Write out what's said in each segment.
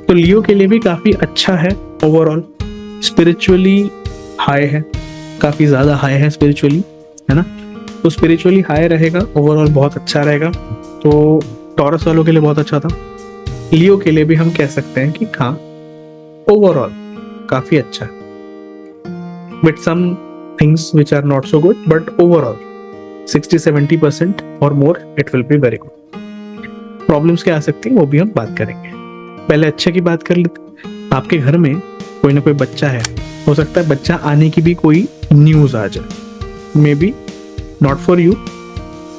तो लियो के लिए भी काफी अच्छा है ओवरऑल। स्पिरिचुअली हाई है, काफी ज्यादा हाई है स्पिरिचुअली, है ना। तो स्पिरिचुअली हाई रहेगा, ओवरऑल बहुत अच्छा रहेगा। तो टॉरस वालों के लिए बहुत अच्छा था। लियो के लिए भी हम कह सकते हैं कि हाँ ओवरऑल काफी अच्छा है, with some things which are not so good, but overall 60-70% और more it will be very good. Problems क्या आ सकती है वो भी हम बात करेंगे। पहले अच्छे की बात कर लेते। आपके घर में कोई ना कोई बच्चा है, हो सकता है बच्चा आने की भी कोई न्यूज आ जाए, may be not for you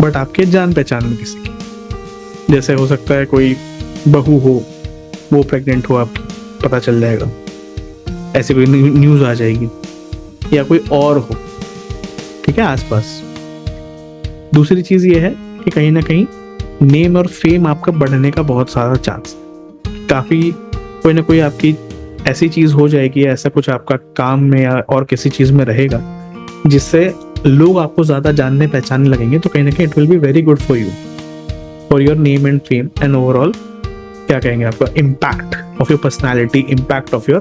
but आपके जान पहचान में किसी की। जैसे हो सकता है कोई बहू हो, वो प्रेग्नेंट हो, आपकी पता चल जाएगा, ऐसी कोई न्यूज आ जाएगी, या कोई और हो, ठीक है, आसपास। दूसरी चीज ये है कि कहीं ना कहीं नेम और फेम आपका बढ़ने का बहुत सारा चांस, काफी कोई ना कोई आपकी ऐसी चीज हो जाएगी, ऐसा कुछ आपका काम में या और किसी चीज में रहेगा जिससे लोग आपको ज्यादा जानने पहचानने लगेंगे। तो कहीं ना कहीं it will be very good for you, for your name and fame and overall क्या कहेंगे आपका impact of your personality, impact of your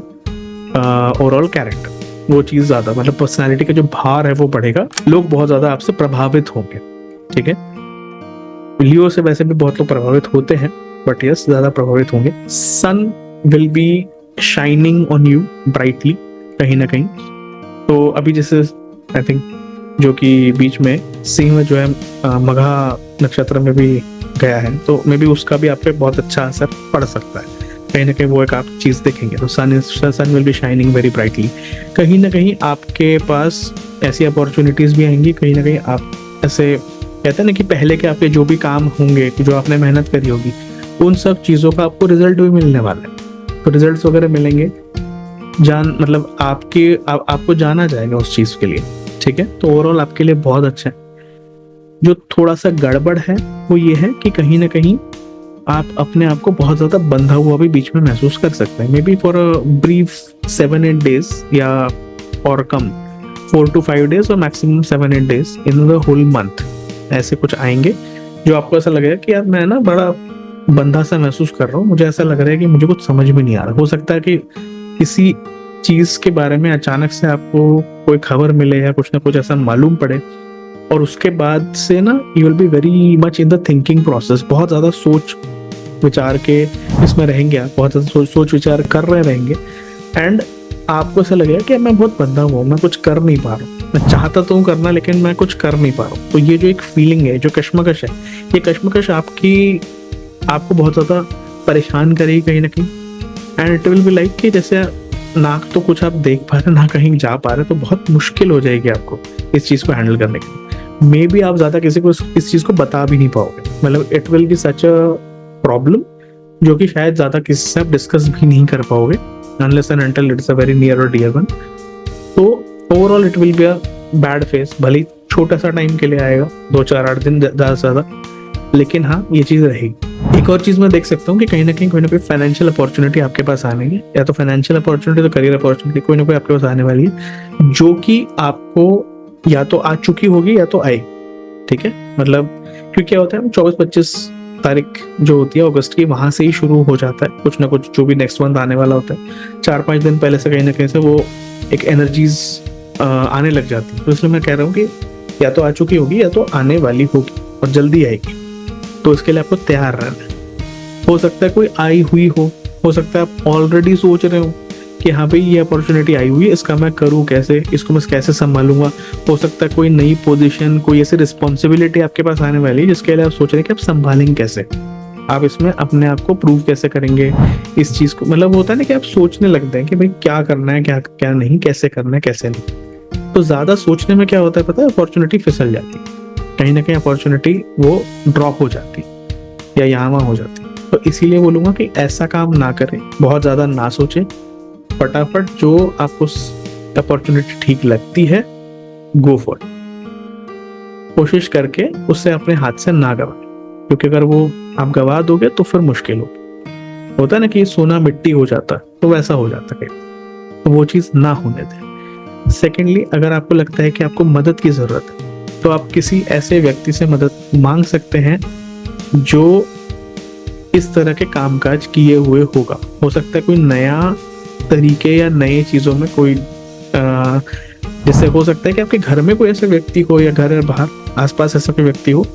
overall character, वो चीज ज्यादा, मतलब पर्सनैलिटी का जो भार है वो बढ़ेगा, लोग बहुत ज्यादा आपसे प्रभावित होंगे, ठीक है। लियो से वैसे भी बहुत लोग प्रभावित होते हैं, बट यस ज्यादा प्रभावित होंगे। Sun will be shining on you brightly कहीं ना कहीं। तो अभी जैसे आई थिंक जो कि बीच में सिंह जो है मघा नक्षत्र में भी गया है, तो मे बी उसका भी आप पे बहुत अच्छा असर पड़ सकता है। कहीं ना कहीं वो एक आप चीज देखेंगे। तो sun will be shining very brightly. कहीं ना कहीं आपके पास ऐसी अपॉर्चुनिटीज भी आएंगी, कहीं ना कहीं आप ऐसे कहते हैं ना कि पहले के आपके जो भी काम होंगे, जो आपने मेहनत करी होगी, उन सब चीजों का आपको रिजल्ट भी मिलने वाला है। तो रिजल्ट्स वगैरह मिलेंगे, मतलब आपको जाना जाएगा उस चीज के लिए, ठीक है। तो ओवरऑल आपके लिए बहुत अच्छा है। जो थोड़ा सा गड़बड़ है वो ये है कि कहीं ना कहीं आप अपने आप को बहुत ज्यादा बंधा हुआ भी बीच में महसूस कर सकते हैं, maybe for a brief 7-8 days या और कम 4 to 5 days और maximum 7-8 days in the whole month. ऐसे कुछ आएंगे जो आपको ऐसा लगेगा कि यार मैं ना बड़ा बंधा सा महसूस कर रहा हूँ, मुझे ऐसा लग रहा है कि मुझे कुछ समझ में नहीं आ रहा। हो सकता है कि किसी चीज के बारे में अचानक से आपको कोई खबर मिले या कुछ ना कुछ ऐसा मालूम पड़े, और उसके बाद से ना you will be very much in the thinking process, बहुत ज्यादा सोच विचार के इसमें रहेंगे आप, बहुत ज्यादा सोच विचार कर रहे रहेंगे, एंड आपको ऐसा लगेगा कि मैं बहुत बंधा हुआ, मैं कुछ कर नहीं पा रहा हूँ, मैं चाहता तो हूँ करना लेकिन मैं कुछ कर नहीं पा रहा हूँ। तो ये जो एक फीलिंग है, जो कश्मकश है, ये कश्मकश आपको बहुत ज्यादा परेशान करेगी कहीं ना कहीं। And it will be like कि जैसे ना तो कुछ आप देख पा रहे, ना कहीं जा पा रहे, तो बहुत मुश्किल हो जाएगी आपको इस चीज को हैंडल करने के लिए। मे बी आप ज्यादा किसी को इस चीज को बता भी नहीं पाओगे, मतलब it will B such a problem जो कि शायद ज्यादा किसी से आप डिस्कस भी नहीं कर पाओगे, unless and until it's a very near or dear one। तो overall it will be a bad face, भले ही छोटा सा टाइम के लिए आएगा, 2-4-8 दिन ज्यादा से ज्यादा, लेकिन हाँ ये चीज रहेगी। एक और चीज मैं देख सकता हूँ कि कहीं ना कोई फाइनेंशियल अपॉर्चुनिटी आपके पास आने है, या तो फाइनेंशियल अपॉर्चुनिटी तो करियर अपॉर्चुनिटी कोई ना कोई आपके पास आने वाली है, जो कि आपको या तो आ चुकी होगी या तो आए, ठीक है। मतलब क्योंकि क्या होता है 24-25 तारीख जो होती है अगस्त की, वहां से ही शुरू हो जाता है कुछ ना कुछ जो भी नेक्स्ट मंथ आने वाला होता है। 4-5 दिन पहले से कहीं ना कहीं से वो एक एनर्जीज आने लग जाती है। तो इसलिए मैं कह रहा हूँ कि या तो आ चुकी होगी या तो आने वाली होगी और जल्दी आएगी, तो इसके लिए आपको तैयार रहना है। हो सकता है कोई आई हुई हो सकता है आप ऑलरेडी सोच रहे हो कि हाँ भाई ये अपॉर्चुनिटी आई हुई है, इसका मैं करूँ कैसे, इसको मैं कैसे संभालूंगा। हो सकता है कोई नई पोजीशन, कोई ऐसी रिस्पॉन्सिबिलिटी आपके पास आने वाली है जिसके लिए आप सोच रहे हैं कि आप संभालेंगे कैसे, आप इसमें अपने आप को प्रूव कैसे करेंगे इस चीज को। मतलब होता है ना कि आप सोचने लगते हैं कि भाई क्या करना है, क्या क्या नहीं, कैसे करना है कैसे नहीं। तो ज्यादा सोचने में क्या होता है पता है, अपॉर्चुनिटी फिसल जाती है, कहीं ना कहीं अपॉर्चुनिटी वो ड्रॉप हो जाती या यहाँ वहाँ हो जाती। तो इसीलिए बोलूंगा कि ऐसा काम ना करें, बहुत ज्यादा ना सोचें, फटाफट जो आपको अपॉर्चुनिटी ठीक लगती है गो फॉर, कोशिश करके उससे अपने हाथ से ना गवाएं, क्योंकि अगर वो आप गवा दोगे तो फिर मुश्किल होता है ना कि सोना मिट्टी हो जाता है, तो वैसा हो जाता है, तो वो चीज ना होने दें। सेकेंडली, अगर आपको लगता है कि आपको मदद की जरूरत है तो आप किसी ऐसे व्यक्ति से मदद मांग सकते हैं जो इस तरह के कामकाज किए हुए होगा। हो सकता है कोई नया तरीके या नए चीज़ों में कोई जैसे हो सकता है कि आपके घर में कोई ऐसा व्यक्ति हो या घर या बाहर आसपास ऐसा कोई व्यक्ति हो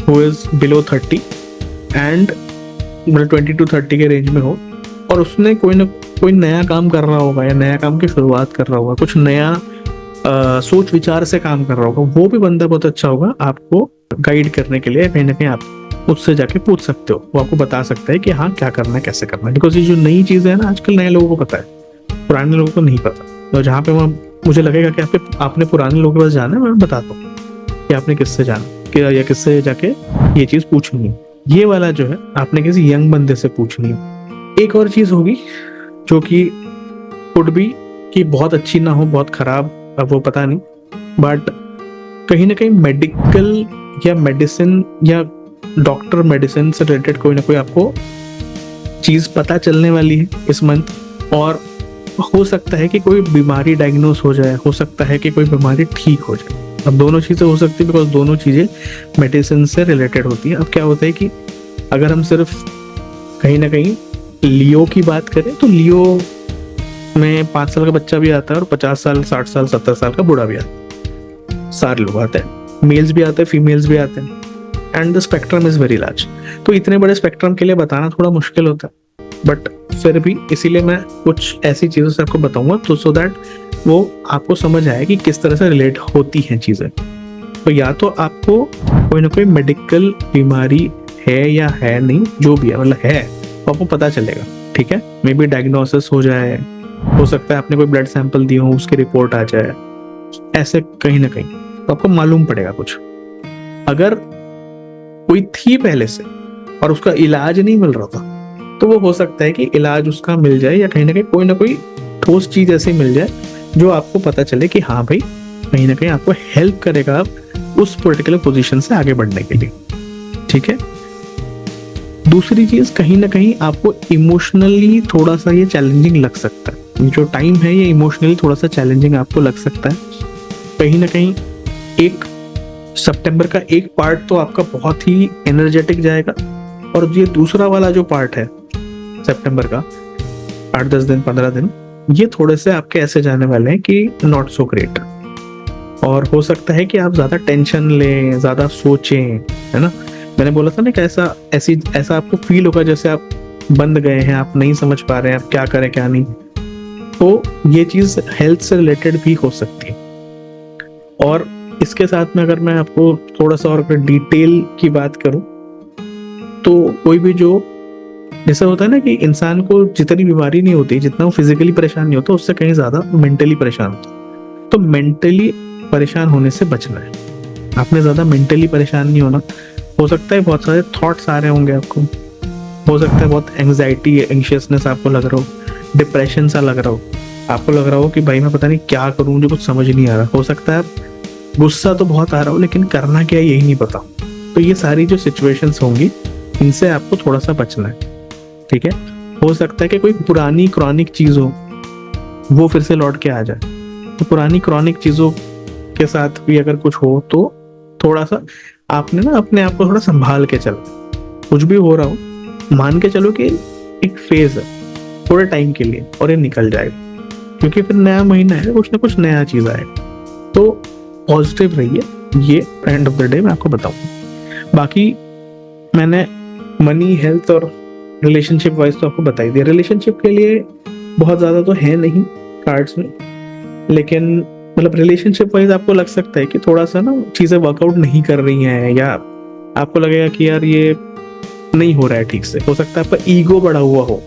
हु इज़ बिलो 30 एंड मतलब 20 to 30 के रेंज में हो, और उसने कोई ना कोई नया काम कर रहा होगा या नया काम की शुरुआत कर रहा होगा, कुछ नया सोच विचार से काम कर रहा होगा। वो भी बंदा बहुत अच्छा होगा आपको गाइड करने के लिए। कहीं ना कहीं आप उससे जाके पूछ सकते हो, वो आपको बता सकता है कि हाँ क्या करना है कैसे करना है। बिकॉज ये जो नई चीज़ है ना, आजकल नए लोगों को पता है, पुराने लोगों को नहीं पता। तो जहाँ पे मुझे लगेगा कि आपने पुराने लोगों के पास जाना है, मैं बताता हूँ कि आपने किससे जाना या किससे जाके ये चीज़ पूछनी है। ये वाला जो है आपने किसी यंग बंदे से पूछनी है। एक और चीज़ होगी जो कि कुड बी कि बहुत अच्छी ना हो, बहुत खराब, अब वो पता नहीं, बट कहीं ना कहीं मेडिकल या मेडिसिन या डॉक्टर मेडिसिन से रिलेटेड कोई ना कोई आपको चीज़ पता चलने वाली है इस मंथ। और हो सकता है कि कोई बीमारी डायग्नोस हो जाए, हो सकता है कि कोई बीमारी ठीक हो जाए। अब दोनों चीज़ें हो सकती है बिकॉज दोनों चीज़ें मेडिसिन से रिलेटेड होती हैं। अब क्या होता है कि अगर हम सिर्फ कहीं ना कहीं लियो की बात करें तो लियो में 5 साल का बच्चा भी आता है और 50 साल 60 साल 70 साल का बूढ़ा भी आता है, सारे लोग आते हैं, मेल्स भी आते हैं फीमेल्स भी आते हैं, and the spectrum is very large. तो इतने बड़े स्पेक्ट्रम के लिए बताना थोड़ा मुश्किल होता है, बट फिर भी इसीलिए मैं कुछ ऐसी चीज़ों से आपको बताऊंगा तो सो दैट वो आपको समझ आए कि किस तरह से रिलेट होती हैं चीज़ें। तो या तो आपको कोई ना कोई मेडिकल बीमारी है या है नहीं, जो भी है मतलब है, तो आपको पता चलेगा, ठीक है। मे बी डायग्नोसिस हो जाए, हो सकता है आपने कोई ब्लड सैंपल दिए हो उसकी रिपोर्ट आ जाए, ऐसे कहीं ना कहीं तो आपको मालूम पड़ेगा कुछ। अगर कोई थी पहले से और उसका इलाज नहीं मिल रहा था तो वो हो सकता है कि इलाज उसका मिल जाए, या कहीं ना कोई ठोस चीज ऐसी मिल जाए जो आपको पता चले कि हाँ भाई कहीं ना कहीं आपको हेल्प करेगा आप उस पर्टिकुलर पोजीशन से आगे बढ़ने के लिए, ठीक है। दूसरी चीज, कहीं ना कहीं आपको इमोशनली थोड़ा सा ये चैलेंजिंग लग सकता है। जो टाइम है ये इमोशनली थोड़ा सा चैलेंजिंग आपको लग सकता है। कहीं ना कहीं एक सितंबर का एक पार्ट तो आपका बहुत ही एनर्जेटिक जाएगा, और ये दूसरा वाला जो पार्ट है सितंबर का 8-10 दिन 15 दिन, ये थोड़े से आपके ऐसे जाने वाले हैं कि नॉट सो ग्रेट। और हो सकता है कि आप ज्यादा टेंशन लें, ज्यादा सोचें, है ना। मैंने बोला था ना कि ऐसा आपको फील होगा जैसे आप बंद गए हैं, आप नहीं समझ पा रहे हैं आप क्या करें क्या नहीं। तो ये चीज हेल्थ से रिलेटेड भी हो सकती है। और इसके साथ में अगर मैं आपको थोड़ा सा और डिटेल की बात करूं तो कोई भी जो जैसा होता है ना कि इंसान को जितनी बीमारी नहीं होती, जितना वो फिजिकली परेशान नहीं होता, उससे कहीं ज्यादा मेंटली परेशान होता है। तो मेंटली परेशान होने से बचना है। आपने ज्यादा मेंटली परेशान नहीं होना। हो सकता है बहुत सारे थॉट्स आ रहे होंगे आपको, हो सकता है बहुत एंग्जाइटी एंशियसनेस आपको लग रहा हो, डिप्रेशन सा लग रहा हो, आपको लग रहा हो कि भाई मैं पता नहीं क्या करूं, मुझे कुछ समझ नहीं आ रहा। हो सकता है गुस्सा तो बहुत आ रहा हो लेकिन करना क्या यही नहीं पता। तो ये सारी जो सिचुएशंस होंगी इनसे आपको थोड़ा सा बचना है, ठीक है। हो सकता है कि कोई पुरानी क्रॉनिक चीज हो वो फिर से लौट के आ जाए। तो पुरानी क्रॉनिक चीजों के साथ भी अगर कुछ हो तो थोड़ा सा आपने ना अपने आप को थोड़ा संभाल के चलो। कुछ भी हो रहा हो मान के चलो कि एक फेज है थोड़े टाइम के लिए और ये निकल जाएगा, क्योंकि फिर नया महीना है, कुछ ना कुछ नया चीज आएगा। तो पॉजिटिव रहिए, ये एंड ऑफ द डे मैं आपको बताऊंगा। बाकी मैंने मनी, हेल्थ और रिलेशनशिप वाइज तो आपको बता ही दिया। रिलेशनशिप के लिए बहुत ज्यादा तो है नहीं कार्ड्स में, लेकिन मतलब रिलेशनशिप वाइज आपको लग सकता है कि थोड़ा सा ना चीजें वर्कआउट नहीं कर रही हैं, या आपको लगेगा कि यार ये नहीं हो रहा है ठीक से। हो सकता है आपका ईगो बढ़ा हुआ हो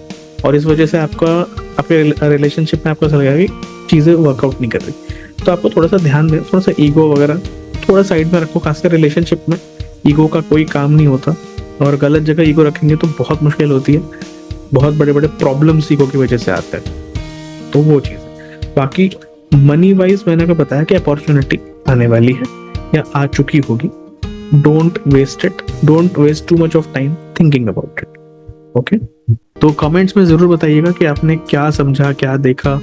और इस वजह से आपके रिलेशनशिप में आपको ऐसा लगेगा कि चीजें वर्कआउट नहीं कर रही। तो आपको थोड़ा सा ध्यान दें, थोड़ा सा ईगो वगैरह थोड़ा साइड में रखो। खासकर रिलेशनशिप में ईगो का कोई काम नहीं होता, और गलत जगह ईगो रखेंगे तो बहुत मुश्किल होती है। बहुत बड़े बड़े प्रॉब्लम्स ईगो की वजह से आते हैं। तो वो चीज़ है। बाकी मनी वाइज मैंने आपको बताया कि अपॉर्चुनिटी आने वाली है या आ चुकी होगी। Don't waste it, don't waste too much of time thinking about it, okay. तो कमेंट्स में ज़रूर बताइएगा कि आपने क्या समझा, क्या देखा,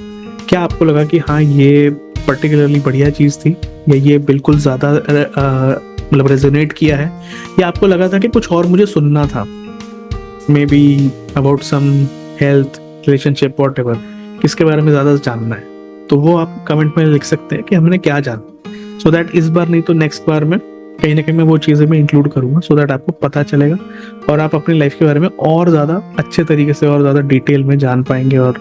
क्या आपको लगा कि हाँ ये पर्टिकुलरली बढ़िया चीज़ थी, या ये बिल्कुल ज़्यादा मतलब रेजोनेट किया है, या आपको लगा था कि कुछ और मुझे सुनना था। Maybe about some health, relationship, whatever, किसके बारे में ज़्यादा जानना है, तो वो आप कमेंट में लिख सकते हैं कि हमने क्या जाना, सो दैट इस बार नहीं तो नेक्स्ट बार में कहीं ना कहीं मैं वो चीज़ें मैं इंक्लूड करूँगा, सो दैट आपको पता चलेगा और आप अपनी लाइफ के बारे में और ज़्यादा अच्छे तरीके से और ज़्यादा डिटेल में जान पाएंगे और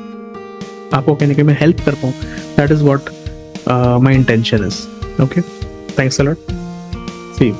आपको कहीं ना कहीं मैं हेल्प कर पाऊँ. That is what my intention is. Okay, thanks a lot, see you.